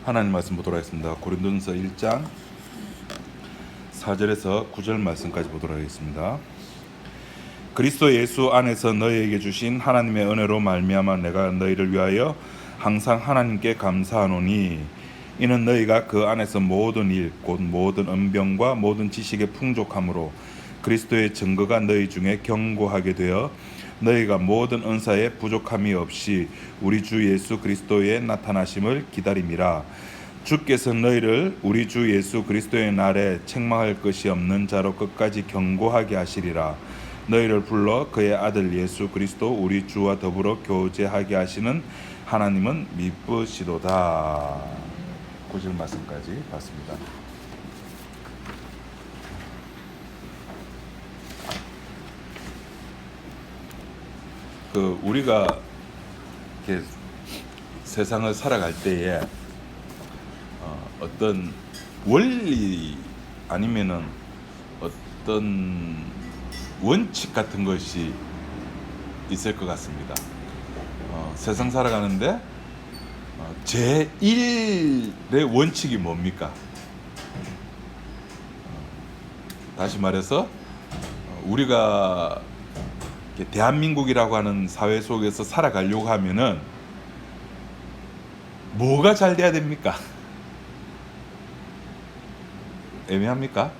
하나님 말씀 보도록 하겠습니다. 고린도전서 1장 4절에서 9절 말씀까지 보도록 하겠습니다. 그리스도 예수 안에서 너희에게 주신 하나님의 은혜로 말미암아 내가 너희를 위하여 항상 하나님께 감사하노니 이는 너희가 그 안에서 모든 일 곧 모든 은병과 모든 지식의 풍족함으로 그리스도의 증거가 너희 중에 견고하게 되어 너희가 모든 은사에 부족함이 없이 우리 주 예수 그리스도의 나타나심을 기다림이라. 주께서 너희를 우리 주 예수 그리스도의 날에 책망할 것이 없는 자로 끝까지 견고하게 하시리라. 너희를 불러 그의 아들 예수 그리스도 우리 주와 더불어 교제하게 하시는 하나님은 미쁘시도다. 9절 말씀까지 봤습니다. 우리가 이렇게 세상을 살아갈 때에 어떤 원리 아니면은 어떤 원칙 같은 것이 있을 것 같습니다. 세상 살아가는데 제1의 원칙이 뭡니까? 다시 말해서 우리가 대한민국이라고 하는 사회 속에서 살아가려고 하면은 뭐가 잘 돼야 됩니까? 애매합니까?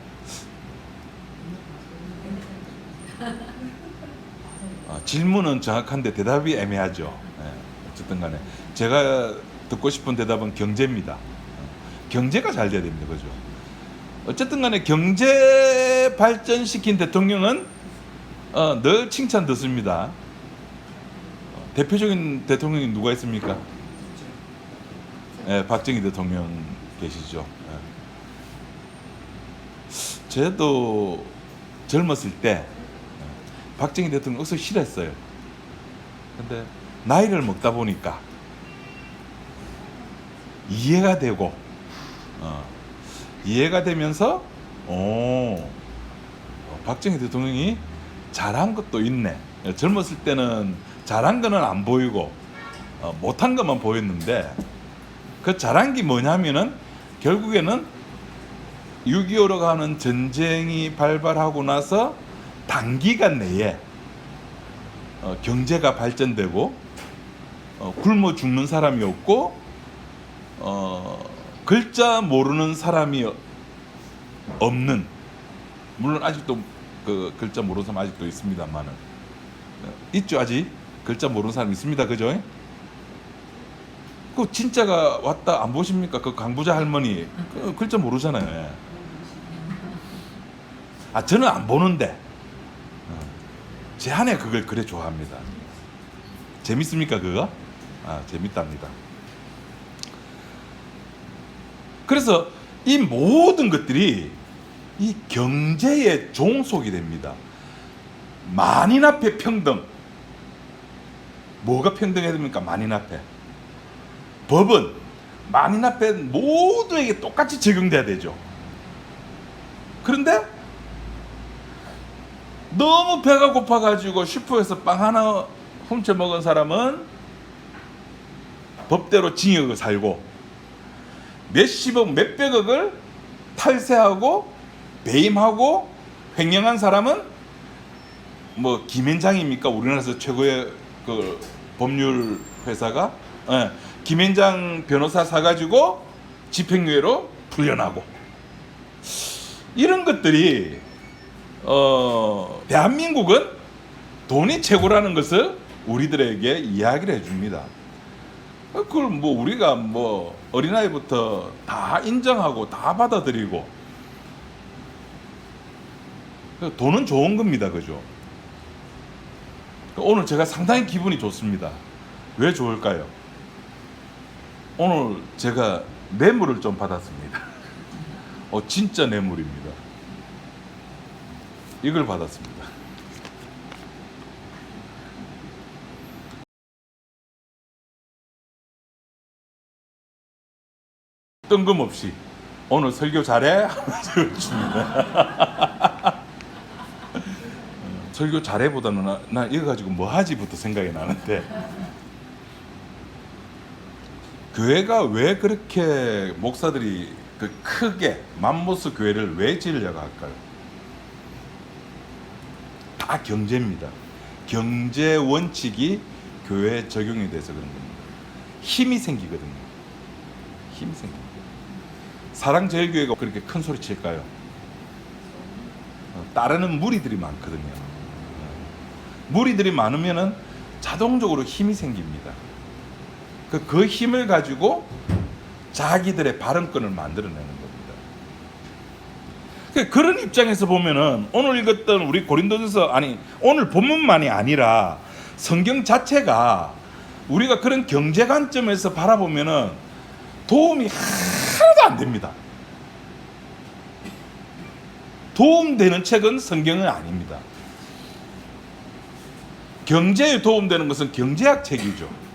질문은 정확한데 대답이 애매하죠. 네, 어쨌든 간에 제가 듣고 싶은 대답은 경제입니다. 경제가 잘 돼야 됩니다. 그죠? 어쨌든 간에 경제 발전시킨 대통령은 늘 칭찬 듣습니다. 대표적인 대통령이 누가 있습니까? 네, 박정희 대통령 계시죠. 네. 저도 젊었을 때 박정희 대통령 억수 싫어했어요. 근데 나이를 먹다 보니까 이해가 되고 이해가 되면서 박정희 대통령이 잘한 것도 있네. 젊었을 때는 잘한 거는 안 보이고 못한 것만 보였는데 그 잘한 게 뭐냐면은 결국에는 6.25로 가는 전쟁이 발발하고 나서 단기간 내에 경제가 발전되고 굶어 죽는 사람이 없고 글자 모르는 사람이 없는, 물론 아직도 그 글자 모르는 사람 아직도 있습니다만은 있죠. 아직 글자 모르는 사람 있습니다. 그죠? 그 진짜가 왔다 안 보십니까? 그 강부자 할머니 그 글자 모르잖아요. 저는 안 보는데 제 아내 그걸 그래 좋아합니다. 재밌습니까 그거? 재밌답니다. 그래서 이 모든 것들이 이 경제의 종속이 됩니다. 만인 앞에 평등. 뭐가 평등해야 됩니까? 만인 앞에. 법은 만인 앞에 모두에게 똑같이 적용돼야 되죠. 그런데 너무 배가 고파가지고 슈퍼에서 빵 하나 훔쳐 먹은 사람은 법대로 징역을 살고 몇십억 몇백억을 탈세하고 배임하고 횡령한 사람은 뭐 김앤장입니까? 우리나라에서 최고의 그 법률 회사가 김앤장 변호사 사가지고 집행유예로 풀려나고, 이런 것들이 대한민국은 돈이 최고라는 것을 우리들에게 이야기를 해줍니다. 그걸 뭐 우리가 뭐 어린아이부터 다 인정하고 다 받아들이고, 돈은 좋은 겁니다. 그죠? 오늘 제가 상당히 기분이 좋습니다. 왜 좋을까요? 오늘 제가 뇌물을 좀 받았습니다. 진짜 뇌물입니다. 이걸 받았습니다. 뜬금없이 오늘 설교 잘해? 하면서 줍니다. 설교 잘해보다는 나 이거 가지고 뭐 하지부터 생각이 나는데, 교회가 왜 그렇게 목사들이 그 크게 맘모스 교회를 왜 지으려고 할까요? 다 경제입니다. 경제 원칙이 교회에 적용이 돼서 그런 겁니다. 힘이 생기거든요. 힘이 생깁니다. 사랑제일교회가 그렇게 큰 소리 칠까요? 따르는 무리들이 많거든요. 무리들이 많으면은 자동적으로 힘이 생깁니다. 그 힘을 가지고 자기들의 발언권을 만들어내는 겁니다. 그런 입장에서 보면은 오늘 읽었던 우리 고린도전서, 아니 오늘 본문만이 아니라 성경 자체가 우리가 그런 경제 관점에서 바라보면은 도움이 하나도 안 됩니다. 도움되는 책은 성경은 아닙니다. 경제에 도움되는 것은 경제학 책이죠.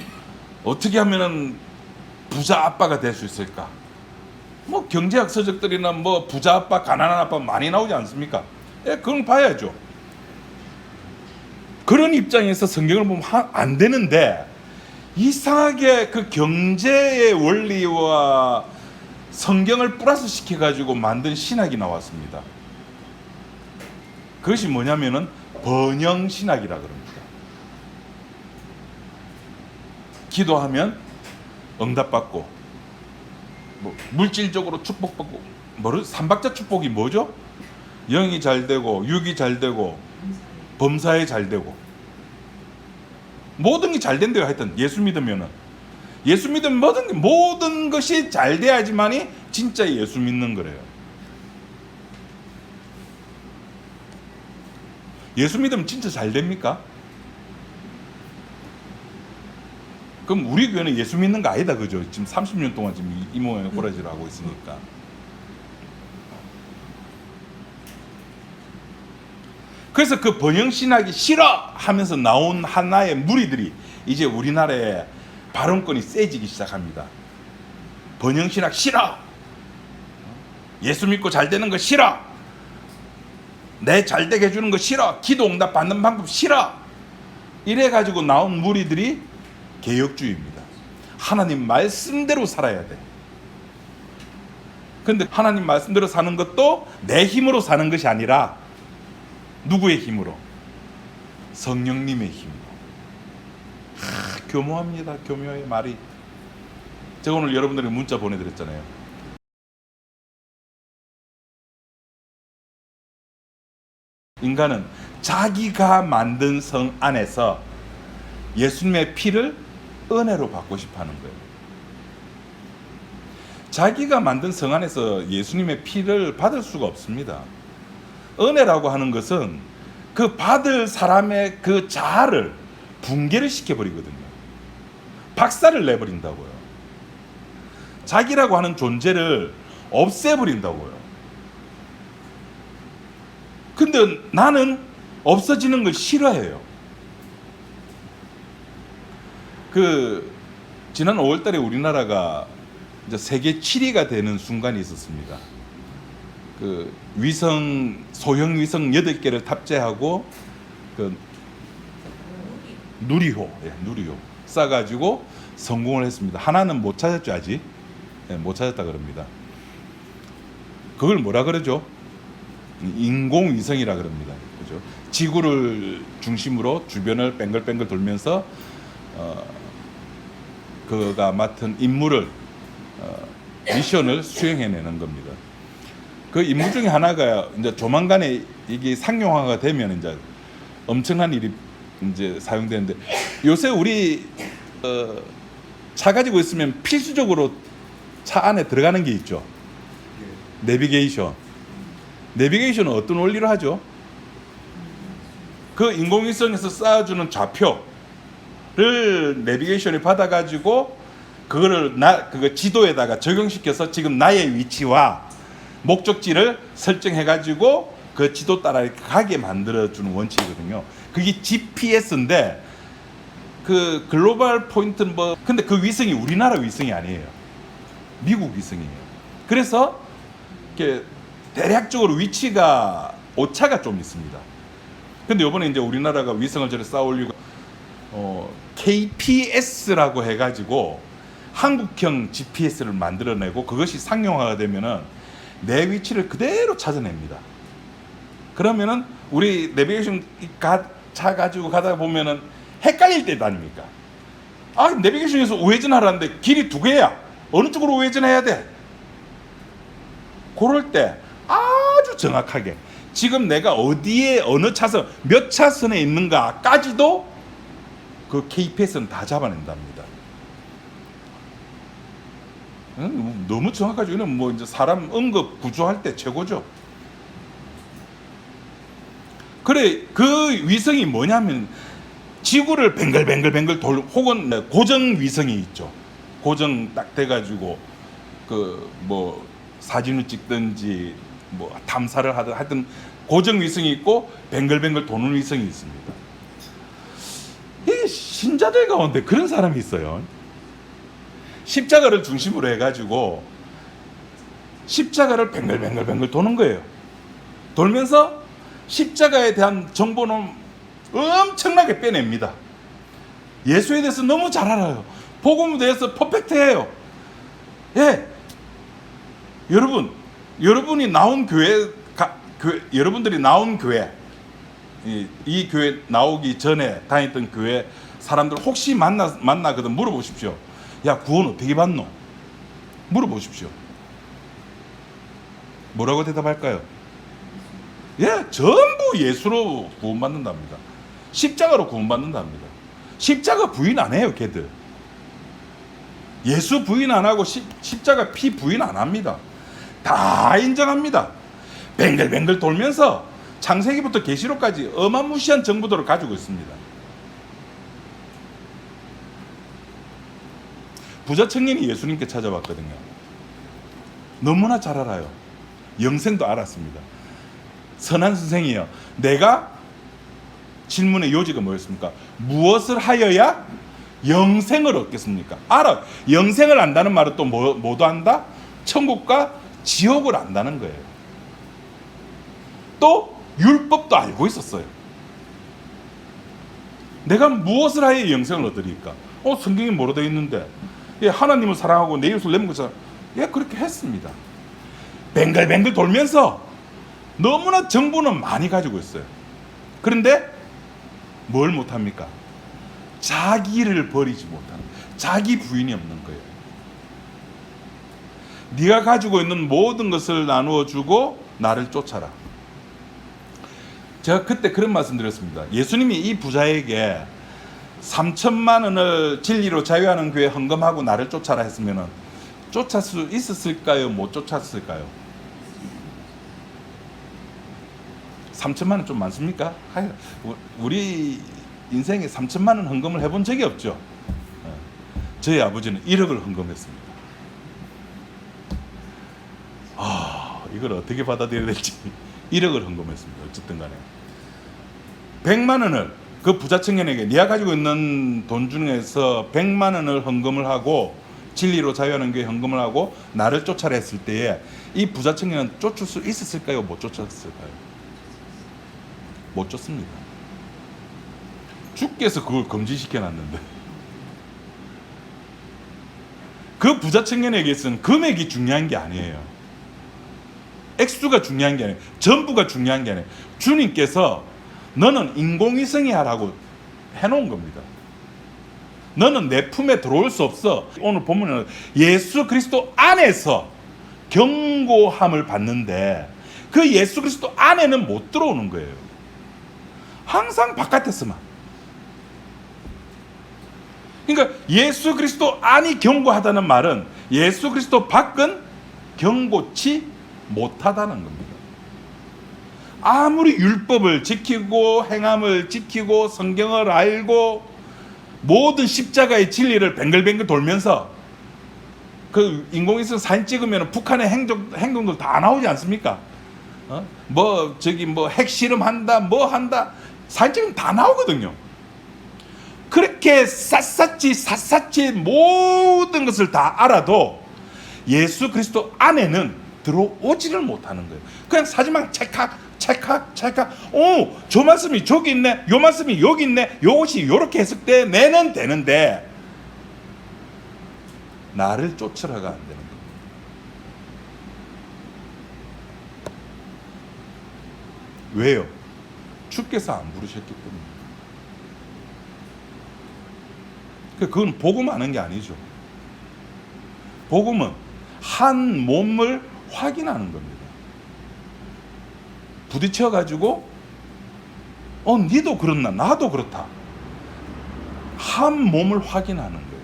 어떻게 하면은 부자 아빠가 될 수 있을까? 뭐 경제학 서적들이나 뭐 부자 아빠, 가난한 아빠 많이 나오지 않습니까? 예, 그건 봐야죠. 그런 입장에서 성경을 보면 안 되는데, 이상하게 그 경제의 원리와 성경을 플러스 시켜가지고 만든 신학이 나왔습니다. 그것이 뭐냐면은 번영신학이라 그럽니다. 기도하면 응답받고, 뭐 물질적으로 축복받고, 삼박자 축복이 뭐죠? 영이 잘 되고, 육이 잘 되고, 범사에 잘 되고, 모든 게 잘 된대요. 하여튼 예수 믿으면은, 예수 믿으면 모든 것이 잘 돼야지만이 진짜 예수 믿는 거래요. 예수 믿으면 진짜 잘 됩니까? 그럼 우리 교회는 예수 믿는 거 아니다, 그죠? 지금 30년 동안 지금 이 모양의 꼬라지를 하고 있으니까. 그래서 그 번영신학이 싫어 하면서 나온 하나의 무리들이 이제 우리나라에 발언권이 세지기 시작합니다. 번영신학 싫어, 예수 믿고 잘 되는 거 싫어, 내 잘 되게 해주는 거 싫어, 기도 응답 받는 방법 싫어, 이래가지고 나온 무리들이 개혁주의입니다. 하나님 말씀대로 살아야 돼. 근데 하나님 말씀대로 사는 것도 내 힘으로 사는 것이 아니라 누구의 힘으로? 성령님의 힘으로. 교묘합니다. 교묘의 말이. 제가 오늘 여러분들에게 문자 보내드렸잖아요. 인간은 자기가 만든 성 안에서 예수님의 피를 은혜로 받고 싶어 하는 거예요. 자기가 만든 성 안에서 예수님의 피를 받을 수가 없습니다. 은혜라고 하는 것은 그 받을 사람의 그 자아를 붕괴를 시켜버리거든요. 박살을 내버린다고요. 자기라고 하는 존재를 없애버린다고요. 근데 나는 없어지는 걸 싫어해요. 지난 5월달에 우리나라가 이제 세계 7위가 되는 순간이 있었습니다. 소형 위성 8개를 탑재하고 누리호 쏴가지고 성공을 했습니다. 하나는 못 찾았죠, 아직. 네, 못 찾았다 그럽니다. 그걸 뭐라 그러죠? 인공위성이라 그럽니다. 그죠? 지구를 중심으로 주변을 뱅글뱅글 돌면서 그가 맡은 임무를 미션을 수행해내는 겁니다. 그 임무 중에 하나가 이제 조만간에 이게 상용화가 되면 이제 엄청난 일이 이제 사용되는데, 요새 우리 차 가지고 있으면 필수적으로 차 안에 들어가는 게 있죠. 내비게이션. 내비게이션은 어떤 원리로 하죠? 그 인공위성에서 쏴주는 좌표를 내비게이션이 받아가지고 그거를 그거 지도에다가 적용시켜서 지금 나의 위치와 목적지를 설정해가지고 그 지도 따라 가게 만들어주는 원칙이거든요. 그게 GPS인데 그 글로벌 포인트는 근데 그 위성이 우리나라 위성이 아니에요. 미국 위성이에요. 그래서 이렇게 대략적으로 위치가 오차가 좀 있습니다. 근데 이번에 이제 우리나라가 위성을 저를 쌓아 올리고 KPS라고 해가지고 한국형 GPS를 만들어내고 그것이 상용화가 되면은 내 위치를 그대로 찾아냅니다. 그러면은 우리 내비게이션 차 가지고 가다 보면은 헷갈릴 때도 아닙니까? 아, 내비게이션에서 우회전하라는데 길이 두 개야. 어느 쪽으로 우회전해야 돼? 그럴 때 아주 정확하게 지금 내가 어디에 어느 차선 몇 차선에 있는가까지도 그 KPS는 다 잡아낸답니다. 너무 정확하죠. 이는 뭐 이제 사람 응급 구조할 때 최고죠. 그래, 그 위성이 뭐냐면 지구를 뱅글뱅글 혹은 고정 위성이 있죠. 고정 딱 돼가지고 그 뭐 사진을 찍든지 뭐 탐사를 하든 고정 위성이 있고 뱅글뱅글 도는 위성이 있습니다. 이 신자들 가운데 그런 사람이 있어요. 십자가를 중심으로 해가지고 십자가를 뱅글뱅글 도는 거예요. 돌면서 십자가에 대한 정보는 엄청나게 빼냅니다. 예수에 대해서 너무 잘 알아요. 복음에 대해서 퍼펙트해요. 예, 여러분이 나온 여러분들이 나온 교회, 이 교회 나오기 전에 다녔던 교회 사람들 혹시 만나거든 물어보십시오. 야, 구원 어떻게 받노? 물어보십시오. 뭐라고 대답할까요? 예, 전부 예수로 구원받는답니다. 십자가로 구원받는답니다. 십자가 부인 안 해요, 걔들. 예수 부인 안 하고 십자가 피 부인 안 합니다. 다 인정합니다. 뱅글뱅글 돌면서 창세기부터 계시록까지 어마무시한 정보들을 가지고 있습니다. 부자 청년이 예수님께 찾아왔거든요. 너무나 잘 알아요. 영생도 알았습니다. 선한 선생이요, 내가 질문의 요지가 뭐였습니까? 무엇을 하여야 영생을 얻겠습니까? 알아. 영생을 안다는 말은 또 뭐도 안다? 천국과 지옥을 안다는 거예요. 또 율법도 알고 있었어요. 내가 무엇을 하여 영생을 얻으리까? 성경에 뭐로 되어 있는데, 예, 하나님을 사랑하고 내 이웃을 내는 것처럼, 예, 그렇게 했습니다. 뱅글뱅글 돌면서 너무나 정보는 많이 가지고 있어요. 그런데 뭘 못합니까? 자기를 버리지 못하는, 자기 부인이 없는 거예요. 네가 가지고 있는 모든 것을 나누어 주고 나를 쫓아라. 제가 그때 그런 말씀 드렸습니다. 예수님이 이 부자에게 3천만 원을 진리로 자유하는 교회 헌금하고 나를 쫓아라 했으면 쫓을 수 있었을까요? 못 쫓았을까요? 3천만 원 좀 많습니까? 우리 인생에 3천만 원 헌금을 해본 적이 없죠. 저희 아버지는 1억을 헌금했습니다. 이걸 어떻게 받아들여야 될지 1억을 헌금했습니다. 어쨌든 간에 100만 원을 그 부자 청년에게 네가 가지고 있는 돈 중에서 100만 원을 헌금을 하고 진리로 자유하는 교회 헌금을 하고 나를 쫓아라 했을 때에 이 부자 청년은 쫓을 수 있었을까요? 못 쫓았을까요? 못 쫓습니다. 주께서 그걸 금지시켜놨는데, 그 부자 청년에게서는 금액이 중요한 게 아니에요. 액수가 중요한 게 아니에요. 전부가 중요한 게 아니에요. 주님께서 너는 인공위성이 하라고 해놓은 겁니다. 너는 내 품에 들어올 수 없어. 오늘 본문은 예수 그리스도 안에서 경고함을 받는데 그 예수 그리스도 안에는 못 들어오는 거예요. 항상 바깥에서만. 그러니까 예수 그리스도 안이 경고하다는 말은 예수 그리스도 밖은 경고치 못하다는 겁니다. 아무리 율법을 지키고 행함을 지키고 성경을 알고 모든 십자가의 진리를 뱅글뱅글 돌면서 그 인공위성 사진 찍으면 북한의 행동들 다 나오지 않습니까? 뭐 핵실험한다 뭐 한다 사진 찍으면 다 나오거든요. 그렇게 샅샅이 모든 것을 다 알아도 예수 그리스도 안에는 들어오지를 못하는 거예요. 그냥 사진만 찰칵 저 말씀이 저기 있네, 요 말씀이 여기 있네, 요것이 요렇게 해석돼 내는 되는데 나를 쫓으라가 안 되는 겁니다. 왜요? 주께서 안 부르셨기 때문에. 그건 복음하는 게 아니죠. 복음은 한 몸을 확인하는 겁니다. 부딪혀가지고 니도 그렇나 나도 그렇다. 한 몸을 확인하는 거예요.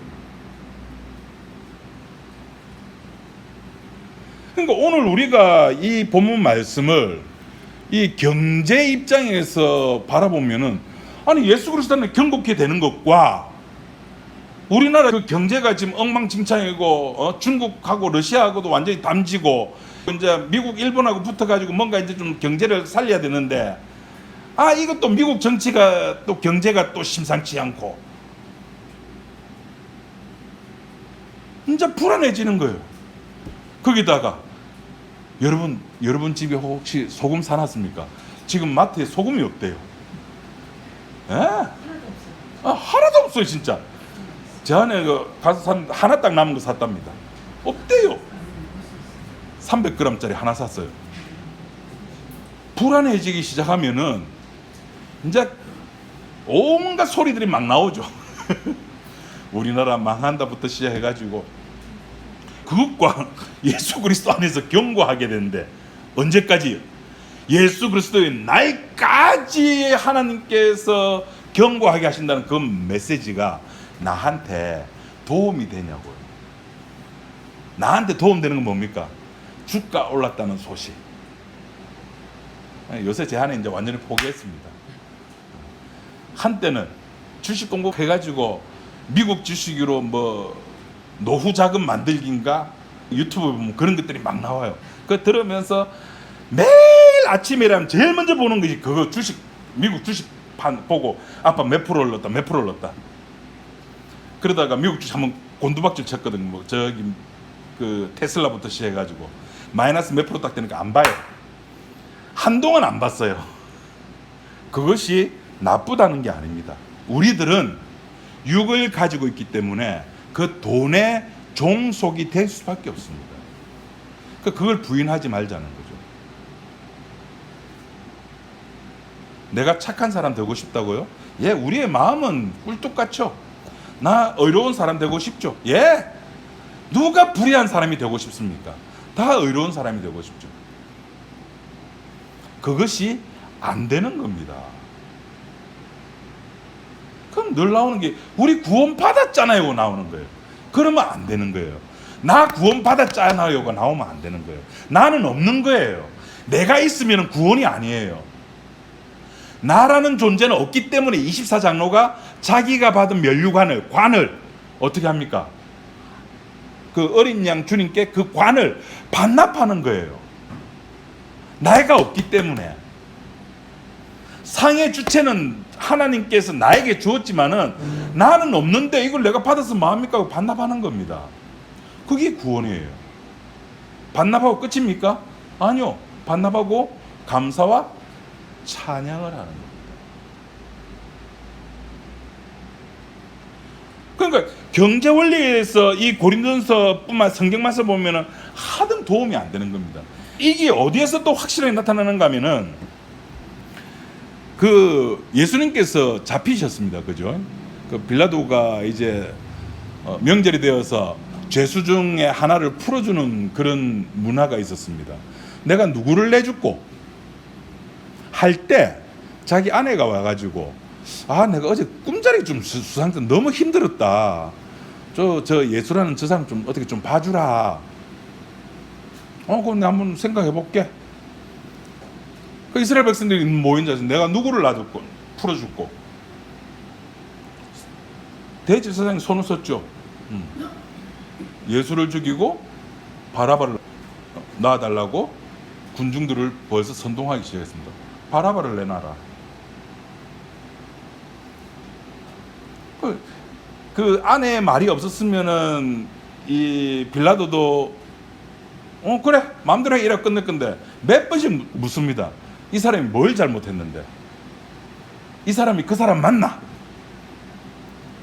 그러니까 오늘 우리가 이 본문 말씀을 이 경제 입장에서 바라보면은, 아니 예수 그리스도는 경고케 되는 것과 우리나라 그 경제가 지금 엉망진창이고 중국하고 러시아하고도 완전히 담지고 이제 미국 일본하고 붙어가지고 뭔가 이제 좀 경제를 살려야 되는데, 이것도 미국 정치가 또 경제가 또 심상치 않고 이제 불안해지는 거예요. 거기다가 여러분 집에 혹시 소금 사놨습니까? 지금 마트에 소금이 없대요. 예? 하나도 없어요, 진짜. 제 안에 가서 하나 딱 남은 거 샀답니다. 없대요. 300g짜리 하나 샀어요. 불안해지기 시작하면은 이제 온갖 소리들이 막 나오죠. 우리나라 망한다부터 시작해가지고 그것과 예수 그리스도 안에서 경고하게 되는데, 언제까지요? 예수 그리스도의 날까지 하나님께서 경고하게 하신다는 그 메시지가 나한테 도움이 되냐고요. 나한테 도움되는 건 뭡니까? 주가 올랐다는 소식. 요새 제 안에 이제 완전히 포기했습니다. 한때는 주식 공부해가지고 미국 주식으로 노후 자금 만들기인가 유튜브 보면 그런 것들이 막 나와요. 그거 들으면서 매일 아침이라면 제일 먼저 보는 것이 그거 미국 주식판 보고 아빠 몇 프로 올랐다 몇 프로 올랐다. 그러다가 미국 주식 한번 곤두박질 쳤거든요. 저기 그 테슬라부터 시작해가지고 마이너스 몇 프로 딱 되니까 안 봐요. 한동안 안 봤어요. 그것이 나쁘다는 게 아닙니다. 우리들은 육을 가지고 있기 때문에 그 돈의 종속이 될 수밖에 없습니다. 그걸 부인하지 말자는 거죠. 내가 착한 사람 되고 싶다고요? 예, 우리의 마음은 꿀뚝같죠. 나 의로운 사람 되고 싶죠. 예, 누가 불의한 사람이 되고 싶습니까? 다 의로운 사람이 되고 싶죠. 그것이 안 되는 겁니다. 그럼 늘 나오는 게 우리 구원 받았잖아요 나오는 거예요. 그러면 안 되는 거예요. 나 구원 받았잖아요가 나오면 안 되는 거예요. 나는 없는 거예요. 내가 있으면 구원이 아니에요. 나라는 존재는 없기 때문에 24장로가 자기가 받은 면류관을 어떻게 합니까? 그 어린 양 주님께 그 관을 반납하는 거예요. 나이가 없기 때문에. 상의 주체는 하나님께서 나에게 주었지만은 나는 없는데 이걸 내가 받아서 뭐합니까? 반납하는 겁니다. 그게 구원이에요. 반납하고 끝입니까? 아니요. 반납하고 감사와 찬양을 하는 겁니다. 그러니까 경제 원리에서 이 고린도전서뿐만 성경만 써보면은 하등 도움이 안 되는 겁니다. 이게 어디에서 또 확실하게 나타나는가 하면은 그 예수님께서 잡히셨습니다. 그죠? 그 빌라도가 이제 명절이 되어서 죄수 중에 하나를 풀어주는 그런 문화가 있었습니다. 내가 누구를 내줄고 할 때 자기 아내가 와가지고 내가 어제 꿈자리 좀 수상해서 너무 힘들었다. 저 예수라는 저 사람 좀 어떻게 좀 봐주라. 그럼 내가 한번 생각해 볼게. 그 이스라엘 백성들이 모인 자서 내가 누구를 놔줬고 풀어줬고 대제사장이 손을 썼죠. 예수를 죽이고 바라바를 놔달라고 군중들을 벌써 선동하기 시작했습니다. 바라바를 내놔라. 그 아내의 말이 없었으면은 이 빌라도도 그래 마음대로 해 이래 끝낼 건데 몇 번씩 묻습니다. 이 사람이 뭘 잘못했는데? 이 사람이 그 사람 맞나?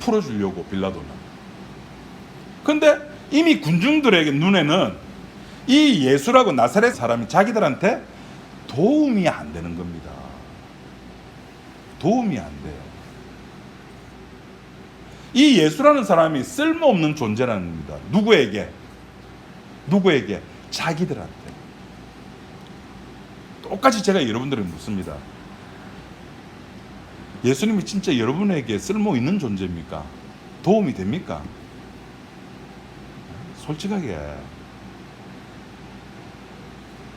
풀어주려고 빌라도는. 근데 이미 군중들에게 눈에는 이 예수라고 나사렛 사람이 자기들한테 도움이 안 되는 겁니다. 도움이 안 돼요. 이 예수라는 사람이 쓸모없는 존재라는 겁니다. 누구에게? 누구에게? 자기들한테. 똑같이 제가 여러분들에게 묻습니다. 예수님이 진짜 여러분에게 쓸모 있는 존재입니까? 도움이 됩니까? 솔직하게.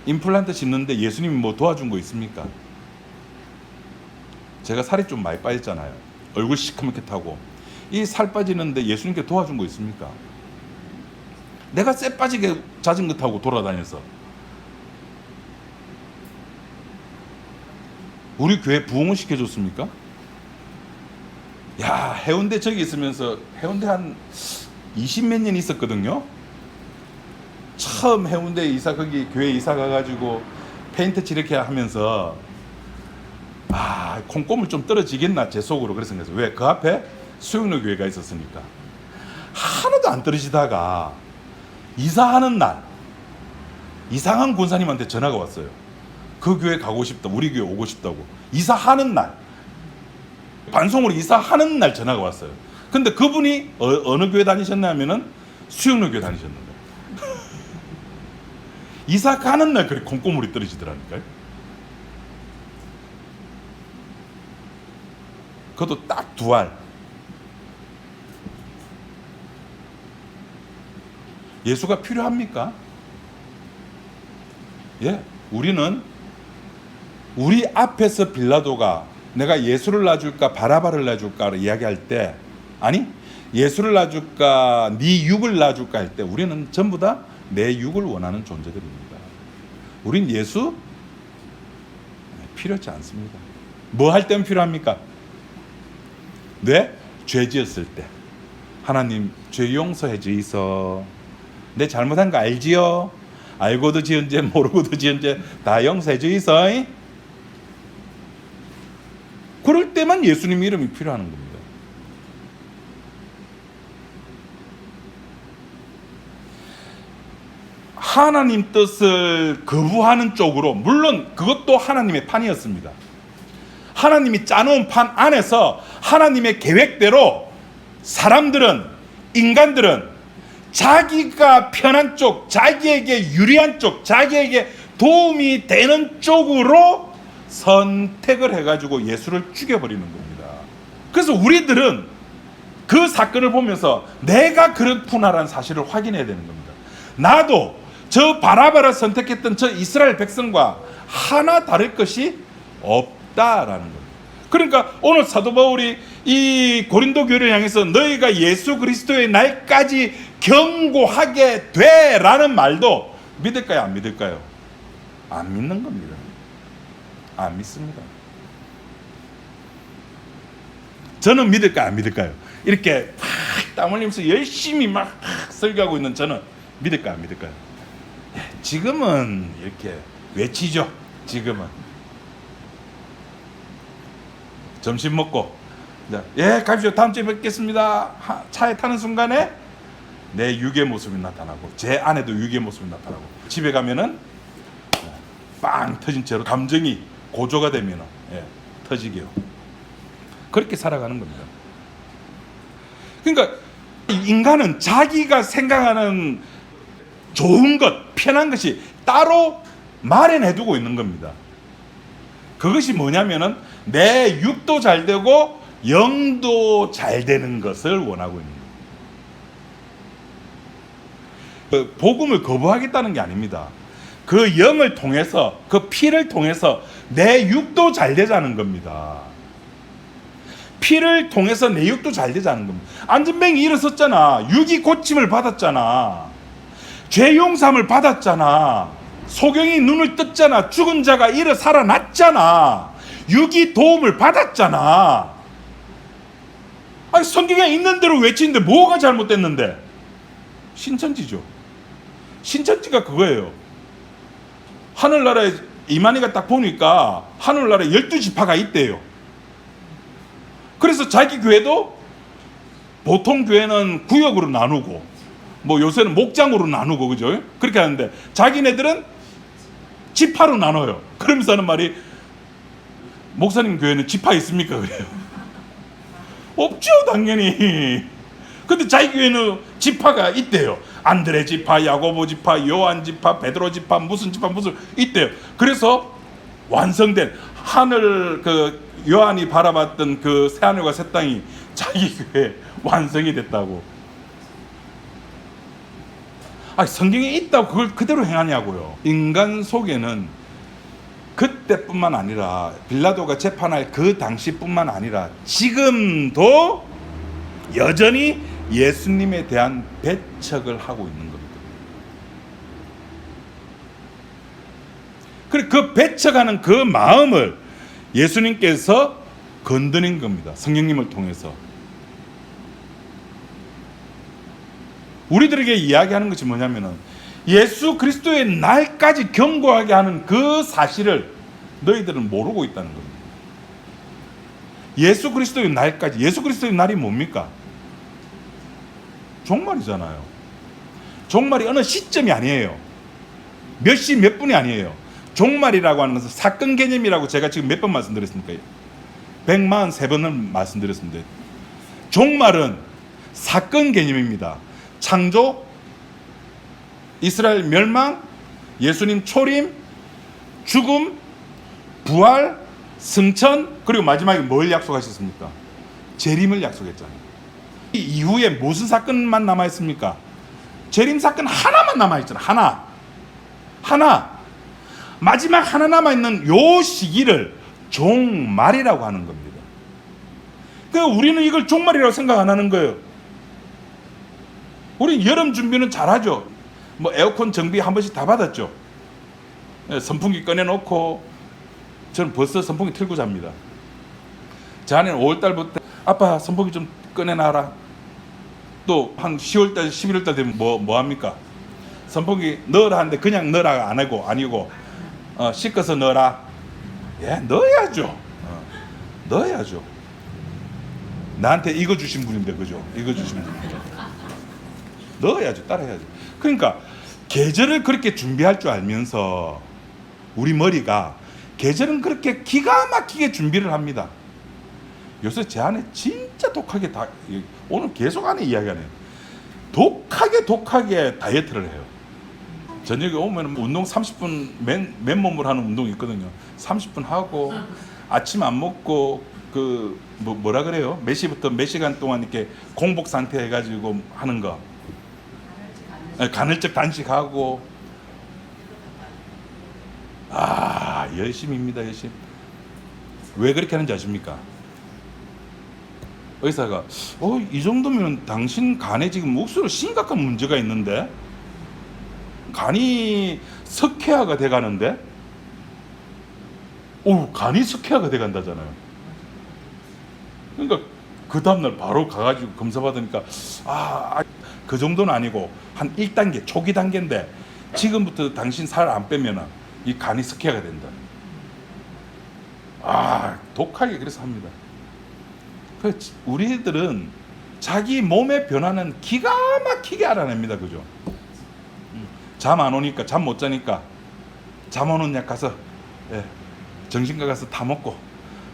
임플란트 심는데 예수님이 뭐 도와준 거 있습니까? 제가 살이 좀 많이 빠졌잖아요. 얼굴 시커멓게 타고. 이 살 빠지는데 예수님께 도와준 거 있습니까? 내가 쎄 빠지게 자전거 타고 돌아다녀서. 우리 교회 부흥을 시켜줬습니까? 야, 해운대 저기 있으면서 해운대 한 20몇 년 있었거든요. 처음 해운대 이사, 거기 교회 이사 가가지고 페인트 칠이렇게 하면서 콩고물 좀 떨어지겠나 제 속으로 그래서 왜? 그 앞에 수영로 교회가 있었으니까. 하나도 안 떨어지다가 이사하는 날 이상한 권사님한테 전화가 왔어요. 그 교회 가고 싶다, 우리 교회 오고 싶다고. 이사하는 날, 반송으로 이사하는 날 전화가 왔어요. 근데 그분이 어느 교회 다니셨냐면은 수영로 교회 다니셨는데 이사 가는 날 그래 콩고물이 떨어지더라니까요. 그것도 딱 2알. 예수가 필요합니까? 예, 우리는 우리 앞에서 빌라도가 내가 예수를 놔줄까 바라바를 놔줄까 이야기할 때, 아니 예수를 놔줄까 네 육을 놔줄까 할 때 우리는 전부 다 내 육을 원하는 존재들입니다. 우린 예수 필요하지 않습니다. 뭐 할 때는 필요합니까? 네? 죄 지었을 때 하나님 죄 용서해 주이소. 내 잘못한 거 알지요? 알고도 지은 죄 모르고도 지은 죄 다 용서해 주이소. 그럴 때만 예수님 이름이 필요한 겁니다. 하나님 뜻을 거부하는 쪽으로, 물론 그것도 하나님의 판이었습니다. 하나님이 짜놓은 판 안에서 하나님의 계획대로 사람들은, 인간들은 자기가 편한 쪽, 자기에게 유리한 쪽, 자기에게 도움이 되는 쪽으로 선택을 해가지고 예수를 죽여버리는 겁니다. 그래서 우리들은 그 사건을 보면서 내가 그렇구나라는 사실을 확인해야 되는 겁니다. 나도 저 바라바를 선택했던 저 이스라엘 백성과 하나 다를 것이 없다라는 겁니다. 그러니까 오늘 사도 바울이 이 고린도 교회를 향해서 너희가 예수 그리스도의 날까지 경고하게 되라는 말도 믿을까요? 안 믿을까요? 안 믿는 겁니다. 안 믿습니다. 저는 믿을까요? 안 믿을까요? 이렇게 땀 흘리면서 열심히 막 설교하고 있는 저는 믿을까요? 안 믿을까요? 지금은 이렇게 외치죠. 지금은 점심 먹고 예 갑시다 다음 주에 뵙겠습니다 차에 타는 순간에 내 육의 모습이 나타나고 제 아내도 육의 모습이 나타나고 집에 가면은 빵 터진 채로 감정이 고조가 되면 터지게요. 그렇게 살아가는 겁니다. 그러니까 인간은 자기가 생각하는 좋은 것, 편한 것이 따로 마련해두고 있는 겁니다. 그것이 뭐냐면은 내 육도 잘 되고 영도 잘 되는 것을 원하고 있는 거예요. 복음을 거부하겠다는 게 아닙니다. 그 영을 통해서, 그 피를 통해서 내 육도 잘 되자는 겁니다. 피를 통해서 내 육도 잘 되자는 겁니다. 안전뱅이 일어섰잖아. 육이 고침을 받았잖아. 죄 용서함을 받았잖아. 소경이 눈을 떴잖아. 죽은 자가 일어 살아났잖아. 육이 도움을 받았잖아. 아니 성경에 있는 대로 외치는데 뭐가 잘못됐는데? 신천지죠. 신천지가 그거예요. 하늘나라에 이만희가 딱 보니까 하늘나라에 12지파가 있대요. 그래서 자기 교회도 보통 교회는 구역으로 나누고 뭐 요새는 목장으로 나누고 그죠? 그렇게 하는데 자기네들은 지파로 나눠요. 그러면서 하는 말이 목사님 교회는 지파 있습니까? 그래요. 없죠 당연히. 근데 자기 교회는 지파가 있대요. 안드레 지파, 야고보 지파, 요한 지파, 베드로 지파, 무슨 있대요. 그래서 완성된 하늘 그 요한이 바라봤던 그 새하늘과 새 땅이 자기 교회 완성이 됐다고. 성경에 있다고 그걸 그대로 행하냐고요. 인간 속에는 그때뿐만 아니라 빌라도가 재판할 그 당시뿐만 아니라 지금도 여전히 예수님에 대한 배척을 하고 있는 겁니다. 그리고 그 배척하는 그 마음을 예수님께서 건드린 겁니다. 성령님을 통해서. 우리들에게 이야기하는 것이 뭐냐면은 예수 그리스도의 날까지 경고하게 하는 그 사실을 너희들은 모르고 있다는 겁니다. 예수 그리스도의 날까지. 예수 그리스도의 날이 뭡니까? 종말이잖아요. 종말이 어느 시점이 아니에요. 몇 시 몇 분이 아니에요. 종말이라고 하는 것은 사건 개념이라고 제가 지금 몇 번 말씀드렸습니까? 143번을 말씀드렸습니다. 종말은 사건 개념입니다. 창조, 이스라엘 멸망, 예수님 초림, 죽음, 부활, 승천, 그리고 마지막에 뭘 약속하셨습니까? 재림을 약속했잖아요. 이 이후에 무슨 사건만 남아있습니까? 재림 사건 하나만 남아있잖아요. 하나. 마지막 하나 남아있는 요 시기를 종말이라고 하는 겁니다. 그러니까 우리는 이걸 종말이라고 생각 안 하는 거예요. 우리 여름 준비는 잘하죠. 뭐 에어컨 정비 한 번씩 다 받았죠. 선풍기 꺼내놓고 저는 벌써 선풍기 틀고 잡니다. 저 아내는 5월달부터 아빠 선풍기 좀 꺼내놔라. 또 한 10월달 11월달 되면 뭐 합니까? 선풍기 넣으라 하는데 그냥 넣으라 안 하고 아니고 씻어서 넣어라. 예, 넣어야죠. 넣어야죠. 나한테 이거 주신 분인데 그죠? 이거 주신 분인데 넣어야죠. 따라야죠. 그러니까 계절을 그렇게 준비할 줄 알면서 우리 머리가 계절은 그렇게 기가 막히게 준비를 합니다. 요새 제 안에 진짜 독하게 오늘 계속 안에 이야기하네요. 독하게 다이어트를 해요. 저녁에 오면 운동 30분 맨몸으로 하는 운동이 있거든요. 30분 하고 아침 안 먹고 그 뭐라 그래요? 몇 시부터 몇 시간 동안 이렇게 공복 상태 해가지고 하는 거. 간헐적 단식하고 열심입니다. 열심. 왜 그렇게 하는지 아십니까? 의사가 이 정도면 당신 간에 지금 옥수로 심각한 문제가 있는데 간이 석회화가 돼가는데 간이 석회화가 돼간다잖아요. 그러니까 그 다음날 바로 가가지고 검사 받으니까 그 정도는 아니고 한 1단계 초기 단계인데 지금부터 당신 살 안 빼면 이 간이 석회화가 된다. 독하게 그래서 합니다. 우리들은 자기 몸의 변화는 기가 막히게 알아냅니다. 그죠? 잠 안 오니까, 잠 못 자니까 잠 오는 약 가서 정신과 가서 다 먹고,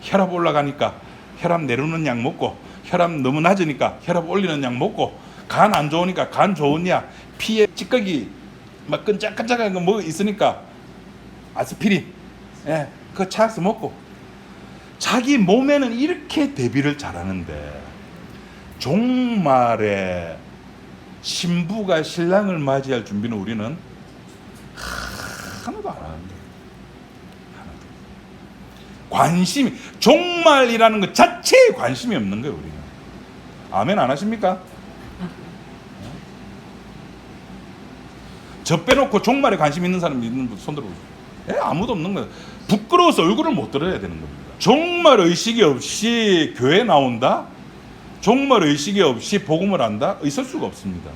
혈압 올라가니까 혈압 내려오는 약 먹고, 혈압 너무 낮으니까 혈압 올리는 약 먹고, 간 안 좋으니까 간 좋은 약, 피에 찌꺼기 막 끈적끈적한 거 뭐 있으니까 아스피린 그거 찾아서 먹고. 자기 몸에는 이렇게 대비를 잘하는데 종말에 신부가 신랑을 맞이할 준비는 우리는 하나도 안 하는데. 관심이, 종말이라는 것 자체에 관심이 없는 거예요. 우리는. 아멘 안 하십니까? 저 빼놓고 종말에 관심 있는 사람 있는 분 손 들어보세요. 아무도 없는 거예요. 부끄러워서 얼굴을 못 들어야 되는 겁니다. 종말 의식이 없이 교회 나온다? 종말 의식이 없이 복음을 한다? 있을 수가 없습니다.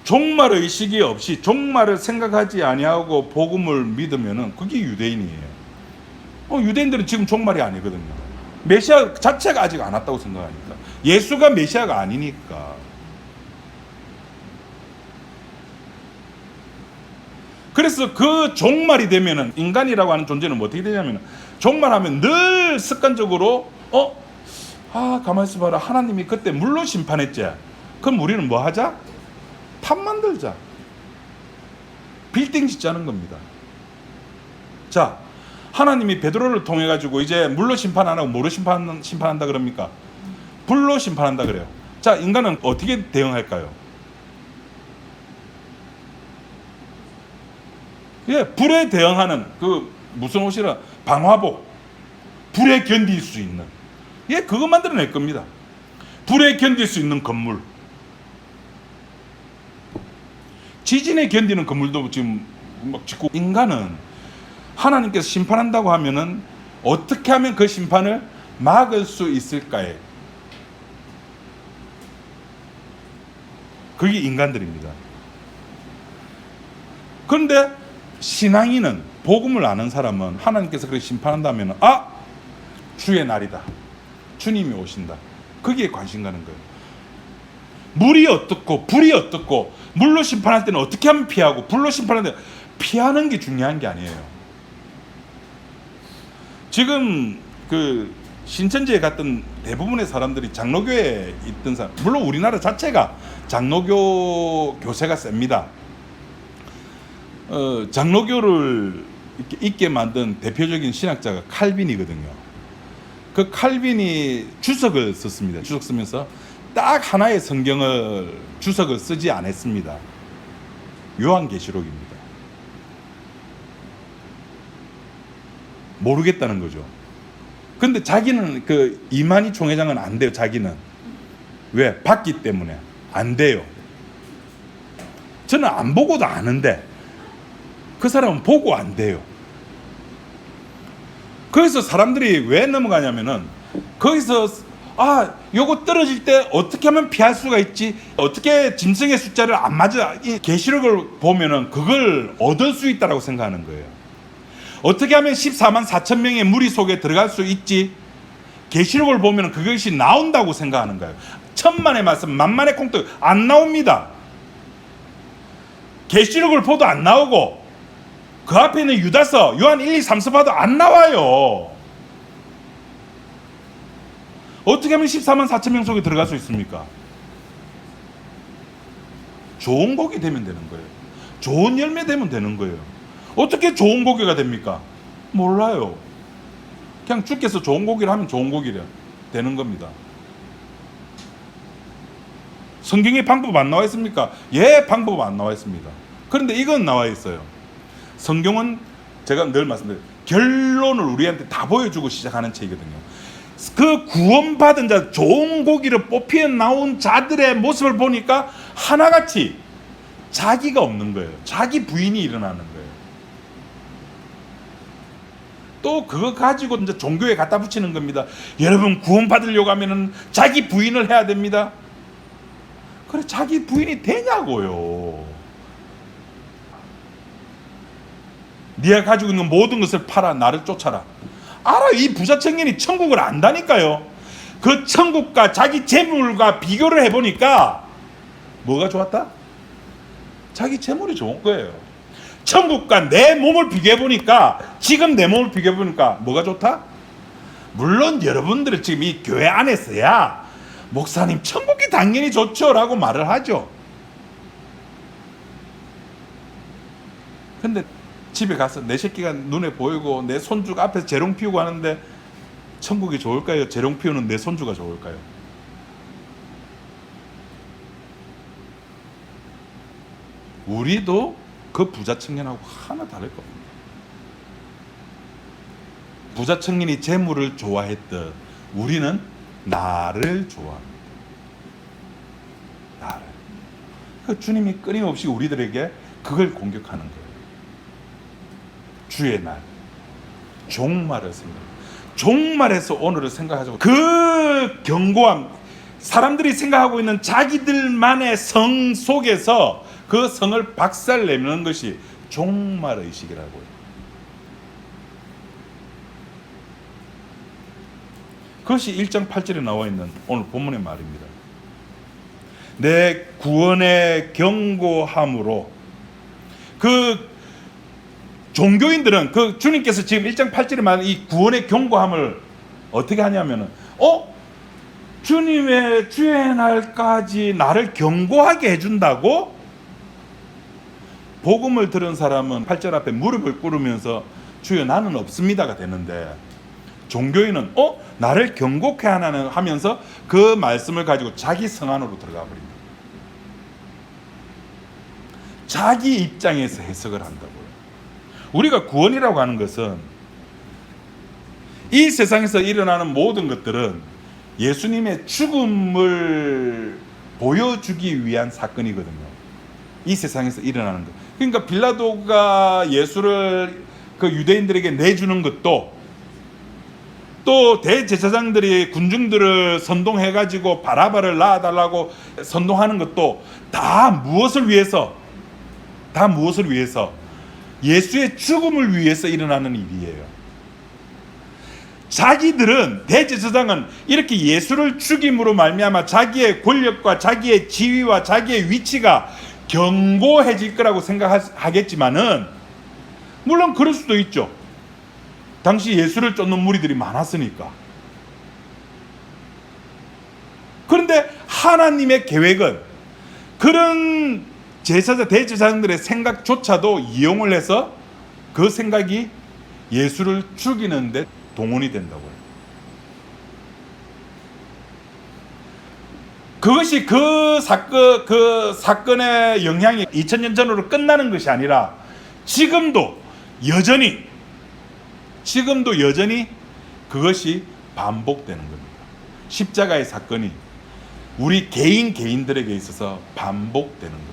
종말 의식이 없이 종말을 생각하지 아니하고 복음을 믿으면은 그게 유대인이에요. 유대인들은 지금 종말이 아니거든요. 메시아 자체가 아직 안 왔다고 생각하니까. 예수가 메시아가 아니니까. 그래서 그 종말이 되면은 인간이라고 하는 존재는 뭐 어떻게 되냐면 종말하면 늘 습관적으로 가만히 있어봐라. 하나님이 그때 물로 심판했지. 그럼 우리는 뭐 하자? 탑 만들자. 빌딩 짓자는 겁니다. 자, 하나님이 베드로를 통해 가지고 이제 물로 심판 안 하고 뭐로 심판한다 그럽니까? 불로 심판한다 그래요. 자, 인간은 어떻게 대응할까요? 예, 불에 대응하는 그 무슨 옷이라 방화복, 불에 견딜 수 있는, 예, 그거 만들어낼 겁니다. 불에 견딜 수 있는 건물, 지진에 견디는 건물도 지금 막 짓고. 인간은 하나님께서 심판한다고 하면은 어떻게 하면 그 심판을 막을 수 있을까에, 그게 인간들입니다. 그런데 신앙인은, 복음을 아는 사람은 하나님께서 그렇게 심판한다면 주의 날이다, 주님이 오신다, 거기에 관심 가는 거예요. 물이 어떻고 불이 어떻고, 물로 심판할 때는 어떻게 하면 피하고, 불로 심판할 때는 피하는 게 중요한 게 아니에요. 지금 그 신천지에 갔던 대부분의 사람들이 장로교에 있던 사람, 물론 우리나라 자체가 장로교 교세가 셉니다. 장로교를 이렇게 있게 만든 대표적인 신학자가 칼빈이거든요. 그 칼빈이 주석을 썼습니다. 주석 쓰면서 딱 하나의 성경을 주석을 쓰지 않았습니다. 요한계시록입니다. 모르겠다는 거죠. 근데 자기는 그 이만희 총회장은 안 돼요. 자기는 왜? 봤기 때문에 안 돼요. 저는 안 보고도 아는데 그 사람은 보고 안 돼요. 그래서 사람들이 왜 넘어가냐면은 거기서 요거 떨어질 때 어떻게 하면 피할 수가 있지? 어떻게 짐승의 숫자를 안 맞아? 이 계시록을 보면은 그걸 얻을 수 있다라고 생각하는 거예요. 어떻게 하면 14만 4천 명의 무리 속에 들어갈 수 있지? 계시록을 보면은 그것이 나온다고 생각하는 거예요. 천만의 말씀, 만만의 콩떡 안 나옵니다. 계시록을 보도 안 나오고, 그 앞에 있는 유다서, 요한 1, 2, 3서 봐도 안 나와요. 어떻게 하면 14만 4천 명 속에 들어갈 수 있습니까? 좋은 고기 되면 되는 거예요. 좋은 열매 되면 되는 거예요. 어떻게 좋은 고기가 됩니까? 몰라요. 그냥 주께서 좋은 고기를 하면 좋은 고기를 되는 겁니다. 성경에 방법 안 나와 있습니까? 예, 방법 안 나와 있습니다. 그런데 이건 나와 있어요. 성경은 제가 늘 말씀드려요. 결론을 우리한테 다 보여주고 시작하는 책이거든요. 그 구원받은 자, 좋은 고기를 뽑혀 나온 자들의 모습을 보니까 하나같이 자기가 없는 거예요. 자기 부인이 일어나는 거예요. 또 그거 가지고 이제 종교에 갖다 붙이는 겁니다. 여러분 구원받으려고 하면은 자기 부인을 해야 됩니다. 그래, 자기 부인이 되냐고요. 네가 가지고 있는 모든 것을 팔아 나를 쫓아라. 이 부자 청년이 천국을 안다니까요. 그 천국과 자기 재물과 비교를 해보니까 뭐가 좋았다? 자기 재물이 좋은 거예요. 천국과 내 몸을 비교해보니까, 지금 내 몸을 비교해보니까 뭐가 좋다? 물론 여러분들은 지금 이 교회 안에서야 목사님 천국이 당연히 좋죠 라고 말을 하죠. 근데 집에 가서 내 새끼가 눈에 보이고 내 손주가 앞에서 재롱 피우고 하는데 천국이 좋을까요? 재롱 피우는 내 손주가 좋을까요? 우리도 그 부자 청년하고 하나 다를 겁니다. 부자 청년이 재물을 좋아했듯 우리는 나를 좋아합니다. 나를. 그 주님이 끊임없이 우리들에게 그걸 공격하는 거예요. 주의 날, 종말을 생각합니다. 종말에서 오늘을 생각하자고. 그 견고함, 사람들이 생각하고 있는 자기들만의 성 속에서 그 성을 박살내는 것이 종말의식이라고요. 그것이 1장 8절에 나와 있는 오늘 본문의 말입니다. 내 구원의 경고함으로. 그 종교인들은 그 주님께서 지금 1장 8절에 말하는 이 구원의 경고함을 어떻게 하냐면은 주님의 주의 날까지 나를 경고하게 해준다고? 복음을 들은 사람은 8절 앞에 무릎을 꿇으면서 주여 나는 없습니다가 되는데, 종교인은 나를 경고케 하나는 하면서 그 말씀을 가지고 자기 성 안으로 들어가 버립니다. 자기 입장에서 해석을 한다고요. 우리가 구원이라고 하는 것은 이 세상에서 일어나는 모든 것들은 예수님의 죽음을 보여주기 위한 사건이거든요. 이 세상에서 일어나는 것. 그러니까 빌라도가 예수를 그 유대인들에게 내주는 것도, 또 대제사장들이 군중들을 선동해가지고 바라바를 낳아달라고 선동하는 것도 다 무엇을 위해서? 다 무엇을 위해서? 예수의 죽음을 위해서 일어나는 일이에요. 자기들은, 대제사장은 이렇게 예수를 죽임으로 말미암아 자기의 권력과 자기의 지위와 자기의 위치가 견고해질 거라고 생각하겠지만은, 물론 그럴 수도 있죠. 당시 예수를 쫓는 무리들이 많았으니까. 그런데 하나님의 계획은 그런 대제사장들의 생각조차도 이용을 해서 그 생각이 예수를 죽이는데 동원이 된다고요. 그것이 그 사건의 영향이 2000년 전으로 끝나는 것이 아니라 지금도 여전히 그것이 반복되는 겁니다. 십자가의 사건이 우리 개인들에게 있어서 반복되는 겁니다.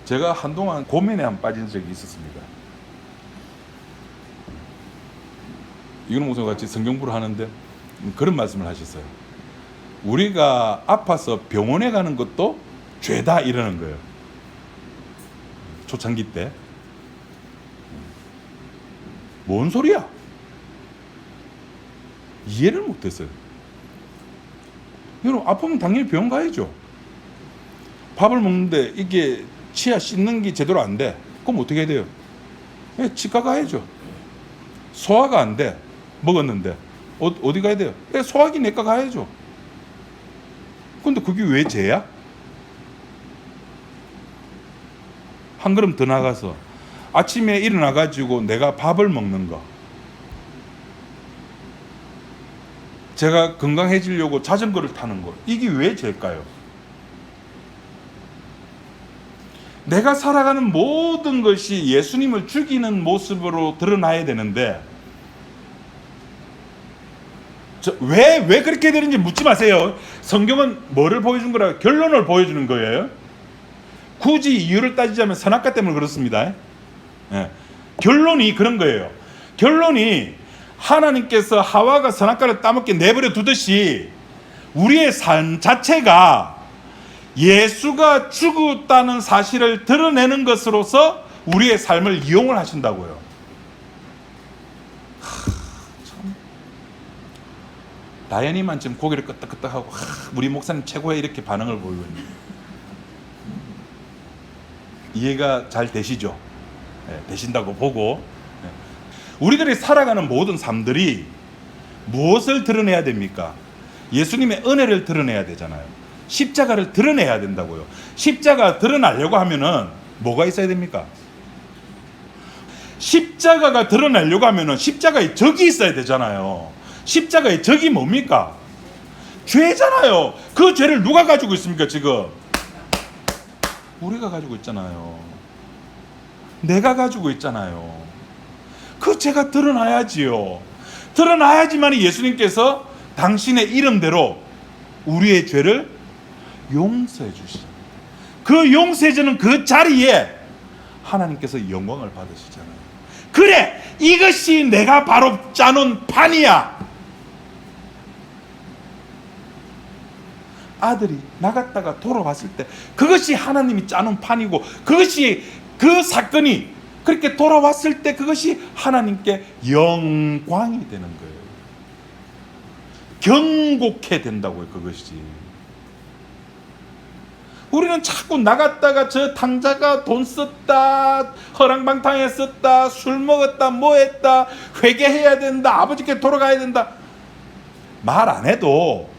제가 한동안 고민에 빠진 적이 있었습니다. 이건 목사와 같이 성경부를 하는데 그런 말씀을 하셨어요. 우리가 아파서 병원에 가는 것도 죄다 이러는 거예요. 초창기 때. 뭔 소리야? 이해를 못했어요. 여러분, 아프면 당연히 병원 가야죠. 밥을 먹는데 이게 치아 씻는 게 제대로 안 돼. 그럼 어떻게 해야 돼요? 치과 가야죠. 소화가 안 돼. 먹었는데 어디 가야 돼요? 소화기 내과 가야죠. 근데 그게 왜 죄야? 한 걸음 더 나가서 아침에 일어나가지고 내가 밥을 먹는 거, 제가 건강해지려고 자전거를 타는 거, 이게 왜 죄일까요? 내가 살아가는 모든 것이 예수님을 죽이는 모습으로 드러나야 되는데 왜 그렇게 되는지 묻지 마세요. 성경은 뭐를 보여준 거라? 결론을 보여주는 거예요. 굳이 이유를 따지자면 선악과 때문에 그렇습니다. 결론이 그런 거예요. 결론이 하나님께서 하와가 선악과를 따먹게 내버려 두듯이 우리의 삶 자체가 예수가 죽었다는 사실을 드러내는 것으로서 우리의 삶을 이용을 하신다고요. 참. 다현이만 지금 고개를 끄덕끄덕하고 우리 목사님 최고야 이렇게 반응을 보이거든요. 이해가 잘 되시죠? 되신다고 보고, 우리들이 살아가는 모든 삶들이 무엇을 드러내야 됩니까? 예수님의 은혜를 드러내야 되잖아요. 십자가를 드러내야 된다고요. 십자가 드러나려고 하면은 뭐가 있어야 됩니까? 십자가가 드러나려고 하면은 십자가의 적이 있어야 되잖아요. 십자가의 적이 뭡니까? 죄잖아요. 그 죄를 누가 가지고 있습니까 지금? 우리가 가지고 있잖아요. 내가 가지고 있잖아요. 그 죄가 드러나야지요. 드러나야지만 예수님께서 당신의 이름대로 우리의 죄를 용서해 주시잖아요. 그 용서해주는 그 자리에 하나님께서 영광을 받으시잖아요. 그래, 이것이 내가 바로 짜놓은 판이야. 아들이 나갔다가 돌아왔을 때 그것이 하나님이 짜놓은 판이고, 그것이 그 사건이 그렇게 돌아왔을 때 그것이 하나님께 영광이 되는 거예요. 경곡해 된다고요. 그것이. 우리는 자꾸 나갔다가 저 당자가 돈 썼다, 허랑방탕에 썼다, 술 먹었다, 뭐 했다, 회개해야 된다, 아버지께 돌아가야 된다 말 안 해도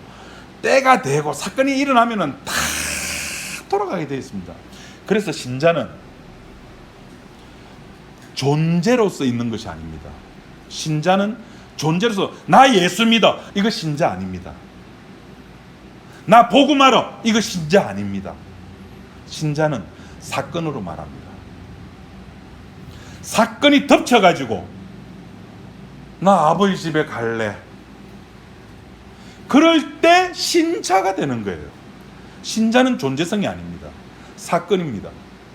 때가 되고 사건이 일어나면은 다 돌아가게 되어 있습니다. 그래서 신자는 존재로서 있는 것이 아닙니다. 신자는 존재로서 나 예수 믿어, 이거 신자 아닙니다. 나 복음 알아, 이거 신자 아닙니다. 신자는 사건으로 말합니다. 사건이 덮쳐가지고 나 아버지 집에 갈래, 그럴 때 신자가 되는 거예요. 신자는 존재성이 아닙니다. 사건입니다.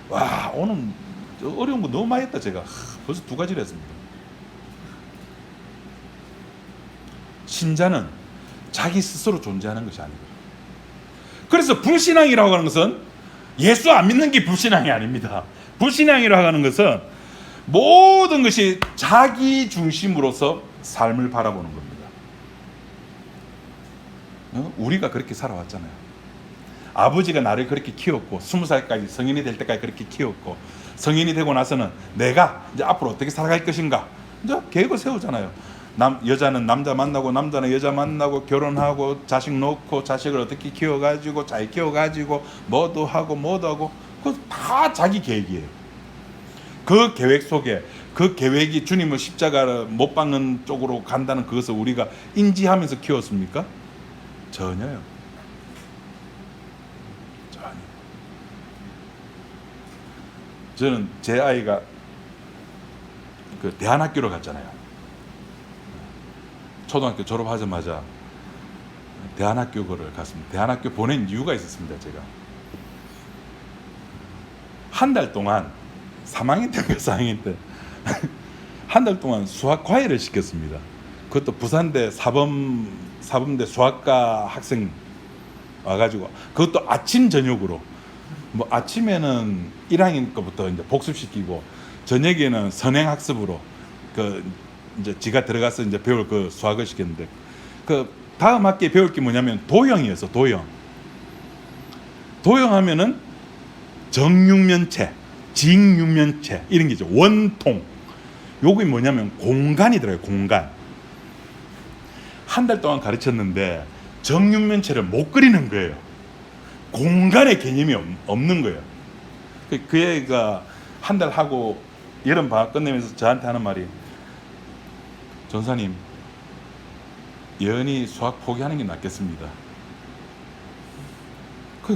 와, 오늘 어려운 거 너무 많이 했다. 제가 벌써 2가지를 했습니다. 신자는 자기 스스로 존재하는 것이 아닙니다. 그래서 불신앙이라고 하는 것은 예수 안 믿는 게 불신앙이 아닙니다. 불신앙이라고 하는 것은 모든 것이 자기 중심으로서 삶을 바라보는 겁니다. 우리가 그렇게 살아왔잖아요. 아버지가 나를 그렇게 키웠고 20살까지 성인이 될 때까지 그렇게 키웠고 성인이 되고 나서는 내가 이제 앞으로 어떻게 살아갈 것인가 이제 계획을 세우잖아요. 여자는 남자 만나고 남자는 여자 만나고 결혼하고 자식 놓고 자식을 어떻게 키워가지고 잘 키워가지고 뭐도 하고 그거 다 자기 계획이에요. 그 계획 속에 그 계획이 주님을 십자가를 못 박는 쪽으로 간다는 그것을 우리가 인지하면서 키웠습니까? 전혀요. 전혀. 저는 제 아이가 그 대안학교로 갔잖아요. 초등학교 졸업하자마자 대안학교를 갔습니다. 대안학교 보낸 이유가 있었습니다. 제가 한 달 동안 3학년 때인가 4학년 때 한 달 동안 수학 과외를 시켰습니다. 그것도 부산대 사범대 수학과 학생 와가지고 그것도 아침 저녁으로 뭐 아침에는 1학년 거부터 이제 복습시키고 저녁에는 선행학습으로 그 이제 지가 들어가서 이제 배울 그 수학을 시켰는데 그 다음 학기에 배울 게 뭐냐면 도형이었어. 도형하면은 정육면체, 직육면체 이런 게 있죠. 원통. 요게 뭐냐면 공간이더라고요. 공간. 한 달 동안 가르쳤는데 정육면체를 못 그리는 거예요. 공간의 개념이 없는 거예요. 그 애가 한 달 하고 여름 방학 끝내면서 저한테 하는 말이 전사님, 여연이 수학 포기하는 게 낫겠습니다.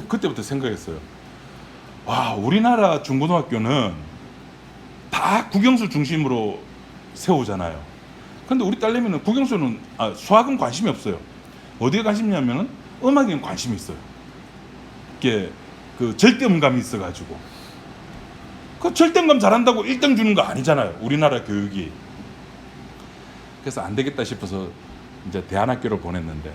그때부터 생각했어요. 와, 우리나라 중고등학교는 다 국영수 중심으로 세우잖아요. 근데 우리 딸내미는 국영수는 수학은 관심이 없어요. 어디에 관심이 있냐면은 음악에는 관심이 있어요. 이게 그 절대음감이 있어가지고 그 절대음감 잘한다고 1등 주는 거 아니잖아요. 우리나라 교육이. 그래서 안 되겠다 싶어서 이제 대안학교로 보냈는데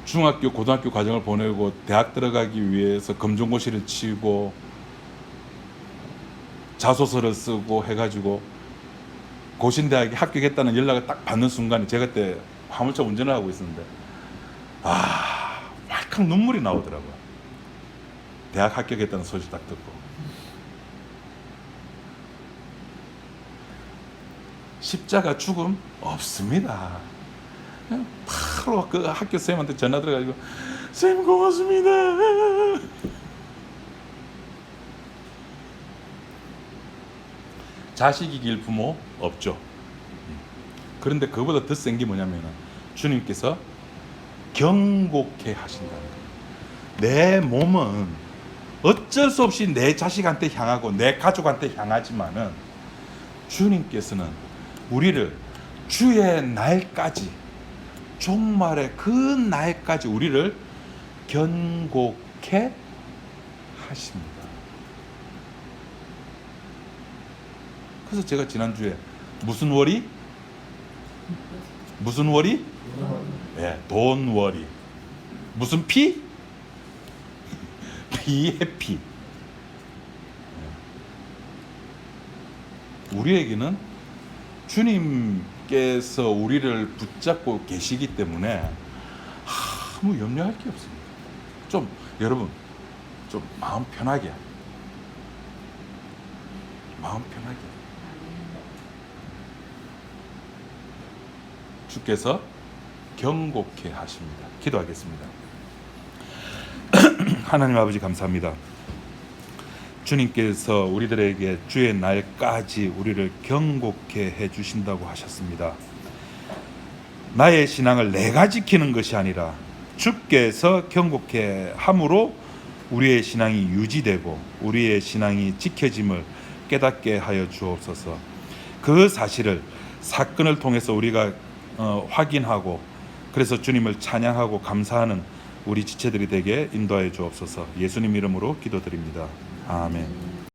중학교, 고등학교 과정을 보내고 대학 들어가기 위해서 검정고시를 치고 자소서를 쓰고 해가지고 고신대학에 합격했다는 연락을 딱 받는 순간에 제가 그때 화물차 운전을 하고 있었는데 왈칵 눈물이 나오더라고요. 대학 합격했다는 소식 딱 듣고. 십자가 죽음 없습니다. 그냥 바로 그 학교 선생님한테 전화 들어가지고 선생님 고맙습니다. 자식 이길 부모 없죠. 그런데 그보다 더 센 게 뭐냐면 주님께서 경곡해 하신다는 거예요. 내 몸은 어쩔 수 없이 내 자식한테 향하고 내 가족한테 향하지만은 주님께서는 우리를 주의 날까지, 종말의 그 날까지 우리를 견곡해 하십니다. 그래서 제가 지난주에 무슨 월이? 네, 돈 월이. 무슨 피? 피의 피. 우리에게는 주님께서 우리를 붙잡고 계시기 때문에 아무 염려할 게 없습니다. 좀 여러분 좀 마음 편하게 주께서 경고케 하십니다. 기도하겠습니다. 하나님 아버지 감사합니다. 주님께서 우리들에게 주의 날까지 우리를 경고케 해주신다고 하셨습니다. 나의 신앙을 내가 지키는 것이 아니라 주께서 경고케 함으로 우리의 신앙이 유지되고 우리의 신앙이 지켜짐을 깨닫게 하여 주옵소서. 그 사실을 사건을 통해서 우리가 확인하고 그래서 주님을 찬양하고 감사하는 우리 지체들이 되게 인도하여 주옵소서. 예수님 이름으로 기도드립니다. 아멘.